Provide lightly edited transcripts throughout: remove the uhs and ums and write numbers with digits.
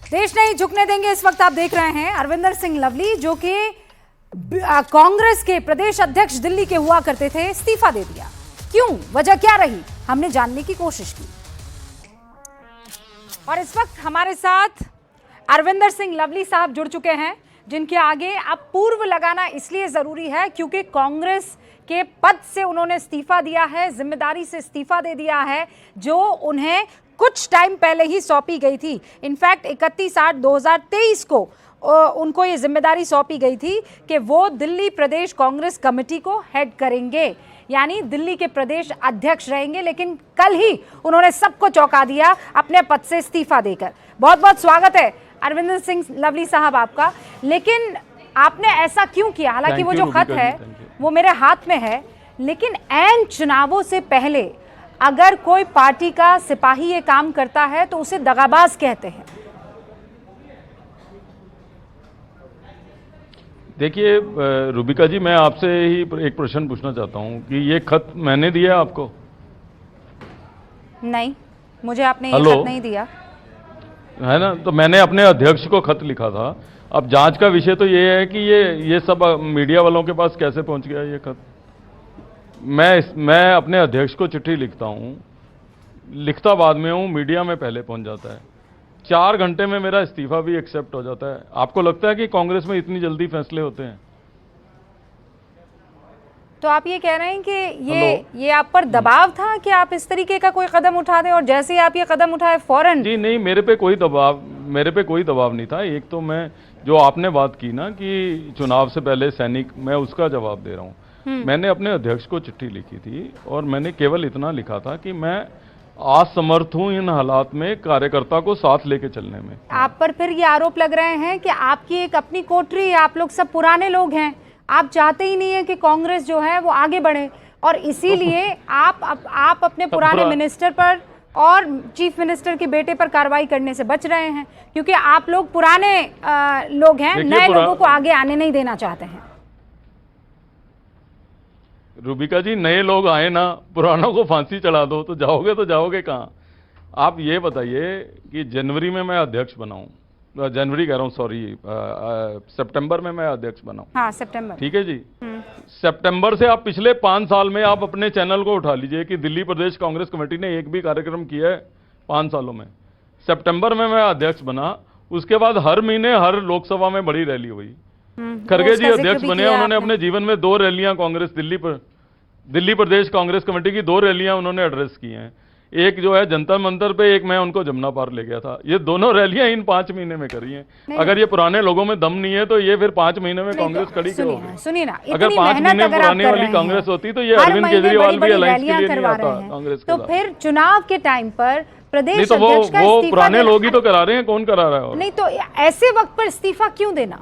देश नहीं झुकने देंगे। इस वक्त आप देख रहे हैं अरविंदर सिंह लवली, जो कि कांग्रेस के प्रदेश अध्यक्ष दिल्ली के हुआ करते थे, इस्तीफा दे दिया। क्यों, वजह क्या रही, हमने जानने की कोशिश की। और इस वक्त हमारे साथ अरविंदर सिंह लवली साहब जुड़ चुके हैं, जिनके आगे अब पूर्व लगाना इसलिए जरूरी है क्योंकि कांग्रेस के पद से उन्होंने इस्तीफा दिया है, जिम्मेदारी से इस्तीफा दे दिया है, जो उन्हें कुछ टाइम पहले ही सौंपी गई थी। इनफैक्ट 31/8/2023 को उनको ये जिम्मेदारी सौंपी गई थी कि वो दिल्ली प्रदेश कांग्रेस कमेटी को हेड करेंगे, यानी दिल्ली के प्रदेश अध्यक्ष रहेंगे। लेकिन कल ही उन्होंने सबको चौंका दिया अपने पद से इस्तीफा देकर। बहुत बहुत स्वागत है अरविंदर सिंह लवली साहब आपका। लेकिन आपने ऐसा क्यों किया? हालांकि वो जो खत है वो मेरे हाथ में है, लेकिन ऐन चुनावों से पहले अगर कोई पार्टी का सिपाही ये काम करता है तो उसे दगाबाज कहते हैं। देखिए रूबिका जी, मैं आपसे ही एक प्रश्न पूछना चाहता हूं कि ये खत मैंने दिया आपको? नहीं, मुझे आपने ये खत नहीं दिया है ना। तो मैंने अपने अध्यक्ष को खत लिखा था। अब जांच का विषय तो ये है कि ये सब मीडिया वालों के पास कैसे पहुंच गया ये खत। मैं अपने अध्यक्ष को चिट्ठी लिखता हूं, लिखता बाद में हूं, मीडिया में पहले पहुंच जाता है। 4 घंटे में मेरा इस्तीफा भी एक्सेप्ट हो जाता है। आपको लगता है कि कांग्रेस में इतनी जल्दी फैसले होते हैं? तो आप ये कह रहे हैं कि ये आप पर दबाव था कि आप इस तरीके का कोई कदम उठा दें, और जैसे ही आप ये कदम उठाए फौरन? जी नहीं, मेरे पे कोई दबाव नहीं था। एक तो मैं जो आपने बात की ना कि चुनाव से पहले सैनिक, मैं उसका जवाब दे रहा हूँ। मैंने अपने अध्यक्ष को चिट्ठी लिखी थी और मैंने केवल इतना लिखा था कि मैं असमर्थ हूं इन हालात में कार्यकर्ता को साथ लेके चलने में। आप पर फिर ये आरोप लग रहे हैं कि आपकी एक अपनी कोठरी, आप लोग सब पुराने लोग हैं, आप चाहते ही नहीं है कि कांग्रेस जो है वो आगे बढ़े, और इसीलिए आप अपने पुराने मिनिस्टर पर और चीफ मिनिस्टर के बेटे पर कार्रवाई करने से बच रहे हैं, क्योंकि आप लोग पुराने लोग हैं, नए लोगों को आगे आने नहीं देना चाहते हैं। रूबिका जी, नए लोग आए ना, पुरानों को फांसी चढ़ा दो तो जाओगे कहाँ? आप ये बताइए कि जनवरी में मैं अध्यक्ष बनाऊं, जनवरी कह रहा हूं, सॉरी, सितंबर में मैं अध्यक्ष बनाऊं। हाँ, सितंबर, ठीक है जी। सितंबर से आप पिछले 5 साल में आप अपने चैनल को उठा लीजिए कि दिल्ली प्रदेश कांग्रेस कमेटी ने एक भी कार्यक्रम किया है 5 सालों में। सितंबर में मैं अध्यक्ष बना, उसके बाद हर महीने हर लोकसभा में बड़ी रैली हुई। खड़गे जी अध्यक्ष बने, उन्होंने अपने जीवन में 2 रैलियां कांग्रेस दिल्ली प्रदेश कांग्रेस कमेटी की 2 रैलियां उन्होंने एड्रेस की हैं। एक जो है जंतर मंतर पे, एक मैं उनको जमुना पार ले गया था। ये दोनों रैलियां इन 5 महीने में करी हैं। अगर ये पुराने लोगों में दम नहीं है तो ये फिर 5 महीने में कांग्रेस खड़ी क्यों होगी? सुनिए ना, अगर 5 महीने पुराने वाली कांग्रेस होती तो ये अरविंद केजरीवाल भी अलायंस के लिए नहीं आता कांग्रेस के साथ। तो फिर चुनाव के टाइम पर प्रदेश अध्यक्ष का वो पुराने लोग ही तो करा रहे हैं, कौन करा रहा है? नहीं तो ऐसे वक्त पर इस्तीफा क्यों देना?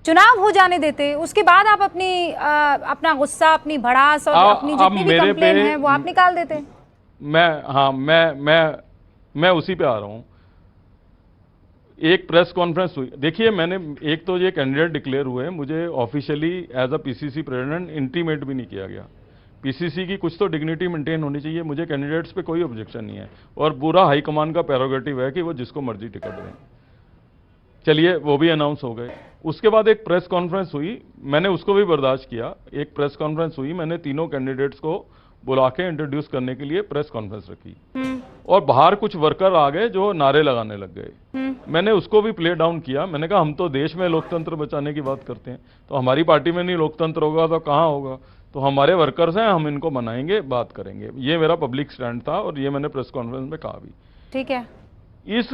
चुनाव हो जाने देते, उसके बाद आप अपना गुस्सा, अपनी भड़ास और अपनी जितनी भी कंप्लेन है वो आप निकाल देते। मैं उसी पे आ रहा हूं। एक प्रेस कॉन्फ्रेंस हुई, देखिए मैंने एक तो ये कैंडिडेट डिक्लेयर हुए, मुझे officially as a PCC president intimate भी नहीं किया गया। पीसीसी की कुछ तो डिग्निटी मेंटेन होनी चाहिए। मुझे कैंडिडेट्स पे कोई ऑब्जेक्शन नहीं है और पूरा हाईकमान का प्रेरोगेटिव है कि वो जिसको मर्जी टिकट दें। चलिए, वो भी अनाउंस हो गए। उसके बाद एक प्रेस कॉन्फ्रेंस हुई, मैंने उसको भी बर्दाश्त किया। एक प्रेस कॉन्फ्रेंस हुई, मैंने तीनों कैंडिडेट्स को बुला के इंट्रोड्यूस करने के लिए प्रेस कॉन्फ्रेंस रखी और बाहर कुछ वर्कर आ गए जो नारे लगाने लग गए। मैंने उसको भी प्ले डाउन किया। मैंने कहा हम तो देश में लोकतंत्र बचाने की बात करते हैं, तो हमारी पार्टी में नहीं लोकतंत्र होगा तो कहाँ होगा? तो हमारे वर्कर्स हैं, हम इनको मनाएंगे, बात करेंगे। ये मेरा पब्लिक स्टैंड था और ये मैंने प्रेस कॉन्फ्रेंस में कहा भी। ठीक है। इस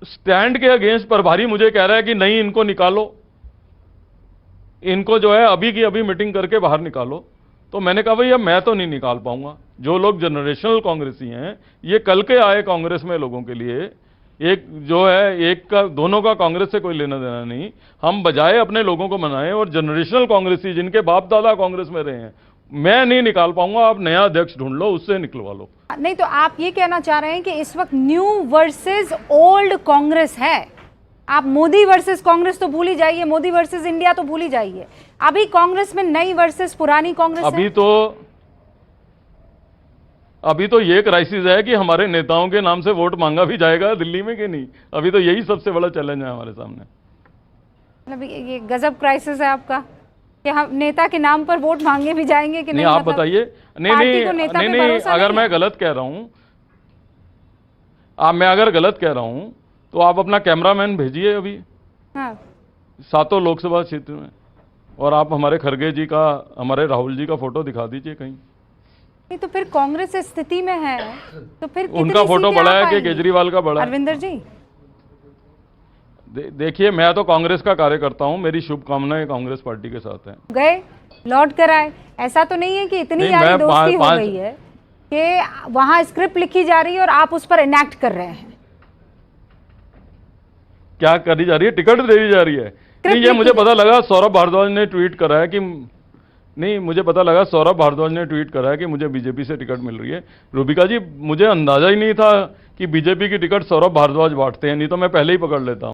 स्टैंड के अगेंस्ट प्रभारी मुझे कह रहा है कि नहीं, इनको निकालो, इनको जो है अभी की अभी मीटिंग करके बाहर निकालो। तो मैंने कहा भैया मैं तो नहीं निकाल पाऊंगा। जो लोग जनरेशनल कांग्रेसी हैं, ये कल के आए कांग्रेस में लोगों के लिए, एक जो है एक का दोनों का कांग्रेस से कोई लेना देना नहीं। हम बजाय अपने लोगों को मनाएं और जनरेशनल कांग्रेसी जिनके बाप दादा कांग्रेस में रहे हैं, मैं नहीं निकाल पाऊंगा। आप नया अध्यक्ष ढूंढ लो, उससे निकलवा लो। नहीं तो आप ये कहना चाह रहे हैं कि इस वक्त न्यू वर्सेस ओल्ड कांग्रेस है। आप मोदी वर्सेस कांग्रेस तो भूल ही जाइए, मोदी वर्सेस इंडिया तो भूल ही जाइए। अभी कांग्रेस में नई वर्सेस पुरानी कांग्रेस अभी है। तो अभी तो ये क्राइसिस है कि हमारे नेताओं के नाम से वोट मांगा भी जाएगा दिल्ली में कि नहीं। अभी तो यही सबसे बड़ा चैलेंज है हमारे सामने। मतलब ये गजब क्राइसिस है आपका कि हम नेता के नाम पर वोट मांगे भी जाएंगे कि नहीं, नहीं। आप बताइए। नहीं पार्टी को नेता पे भरोसा अगर नहीं मैं है। गलत कह रहा हूं, मैं अगर गलत कह रहा हूं तो आप अपना कैमरामैन भेजिए अभी हाँ। सातों लोकसभा क्षेत्र में, और आप हमारे खरगे जी का, हमारे राहुल जी का फोटो दिखा दीजिए कहीं। नहीं तो फिर कांग्रेस इस स्थिति में है तो फिर उनका कितनी फोटो सीटें बड़ा आ है कि पाएंगी? केजरीवाल का बड़ा है? अरविंदर जी देखिए, मैं तो कांग्रेस का कार्यकर्ता हूं, मेरी शुभकामनाएं कांग्रेस पार्टी के साथ हैं। गए लौट कर आए, ऐसा तो नहीं है कि इतनी नहीं, यारी मैं दोस्ती हो पाँच- गई है कि वहां स्क्रिप्ट लिखी जा रही है और आप उस पर इनैक्ट कर रहे हैं। क्या करी जा रही है? टिकट दे दी जा रही है? नहीं, ये मुझे पता लगा सौरभ भारद्वाज ने ट्वीट करा है कि नहीं, मुझे पता लगा सौरभ भारद्वाज ने ट्वीट करा है कि मुझे बीजेपी से टिकट मिल रही है। रूबिका जी, मुझे अंदाजा ही नहीं था कि बीजेपी की टिकट सौरभ भारद्वाज बांटते हैं, नहीं तो मैं पहले ही पकड़ लेता हूं।